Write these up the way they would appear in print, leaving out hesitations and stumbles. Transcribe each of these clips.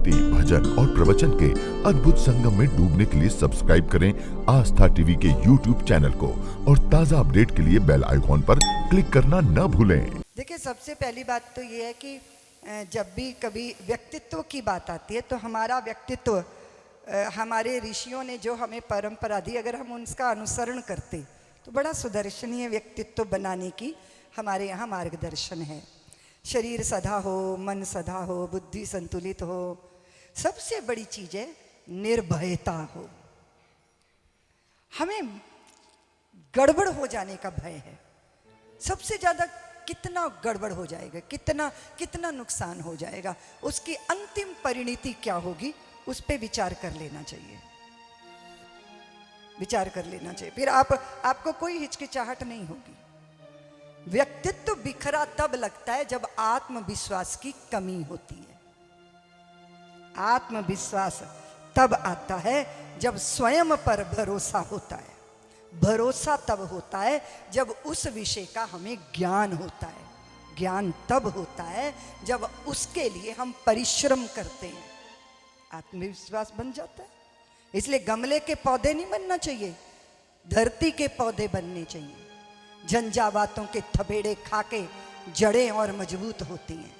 भक्ति, भजन और प्रवचन के अद्भुत संगम में डूबने के लिए सब्सक्राइब करें आस्था टीवी के YouTube चैनल को और ताज़ा अपडेट के लिए बेल आइकॉन पर क्लिक करना न भूलें। देखिए, सबसे पहली बात तो ये है कि जब भी कभी व्यक्तित्व की बात आती है तो हमारा व्यक्तित्व हमारे ऋषियों ने जो हमें परंपरा दी, अगर हम उसका अनुसरण करते तो बड़ा सुदर्शनीय व्यक्तित्व बनाने की हमारे यहाँ मार्गदर्शन है। शरीर सधा हो, मन सधा हो, बुद्धि संतुलित हो, सबसे बड़ी चीज है निर्भयता हो। हमें गड़बड़ हो जाने का भय है। सबसे ज्यादा कितना गड़बड़ हो जाएगा, कितना नुकसान हो जाएगा, उसकी अंतिम परिणति क्या होगी, उस पे विचार कर लेना चाहिए, विचार कर लेना चाहिए। फिर आपको कोई हिचकिचाहट नहीं होगी। व्यक्तित्व बिखरा तब लगता है जब आत्मविश्वास की कमी होती है। आत्मविश्वास तब आता है जब स्वयं पर भरोसा होता है। भरोसा तब होता है जब उस विषय का हमें ज्ञान होता है। ज्ञान तब होता है जब उसके लिए हम परिश्रम करते हैं। आत्मविश्वास बन जाता है। इसलिए गमले के पौधे नहीं बनना चाहिए, धरती के पौधे बनने चाहिए। झंझावातों के थपेड़े खा के जड़ें और मजबूत होती हैं।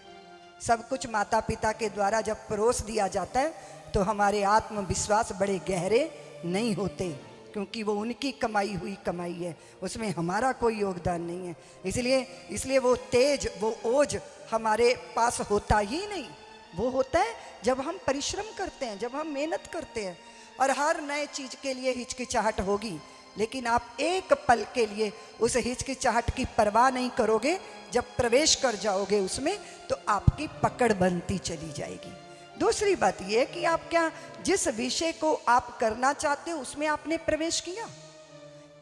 सब कुछ माता पिता के द्वारा जब परोस दिया जाता है तो हमारे आत्मविश्वास बड़े गहरे नहीं होते, क्योंकि वो उनकी कमाई हुई कमाई है, उसमें हमारा कोई योगदान नहीं है। इसलिए वो तेज, वो ओज हमारे पास होता ही नहीं। वो होता है जब हम परिश्रम करते हैं, जब हम मेहनत करते हैं। और हर नए चीज के लिए हिचकिचाहट होगी, लेकिन आप एक पल के लिए उस हिचकिचाहट की परवाह नहीं करोगे। जब प्रवेश कर जाओगे उसमें तो आपकी पकड़ बनती चली जाएगी। दूसरी बात यह है कि आप क्या, जिस विषय को आप करना चाहते हो उसमें आपने प्रवेश किया।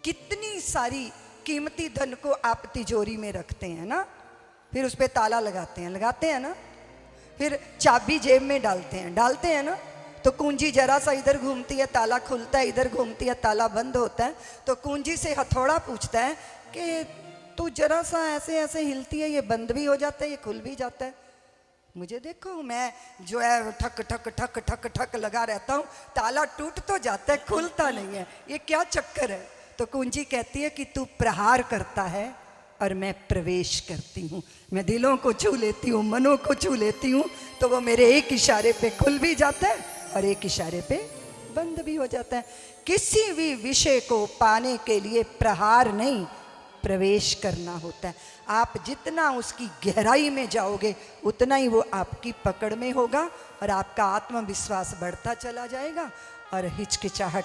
कितनी सारी कीमती धन को आप तिजोरी में रखते हैं ना, फिर उस पर ताला लगाते हैं ना, फिर चाबी जेब में डालते हैं ना, तो कुंजी जरा सा इधर घूमती है ताला खुलता है, इधर घूमती है ताला बंद होता है। तो कुंजी से हथौड़ा पूछता है कि तू जरा सा ऐसे ऐसे हिलती है, ये बंद भी हो जाता है, ये खुल भी जाता है। मुझे देखो, मैं जो है ठक ठक ठक ठक ठक लगा रहता हूँ, ताला टूट तो जाता है, खुलता नहीं है, ये क्या चक्कर है। तो कुंजी कहती है कि तू प्रहार करता है और मैं प्रवेश करती हूँ। मैं दिलों को छू लेती हूँ, मनों को छू लेती हूँ, तो वो मेरे एक इशारे पे खुल भी जाता है और एक इशारे पे बंद भी हो जाता है। किसी भी विषय को पाने के लिए प्रहार नहीं, प्रवेश करना होता है। आप जितना उसकी गहराई में जाओगे उतना ही वो आपकी पकड़ में होगा और आपका आत्मविश्वास बढ़ता चला जाएगा और हिचकिचाहट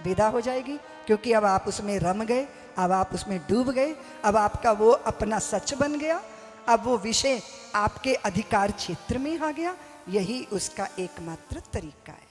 विदा हो जाएगी, क्योंकि अब आप उसमें रम गए, अब आप उसमें डूब गए, अब आपका वो अपना सच बन गया, अब वो विषय आपके अधिकार क्षेत्र में आ गया। यही उसका एकमात्र तरीका है।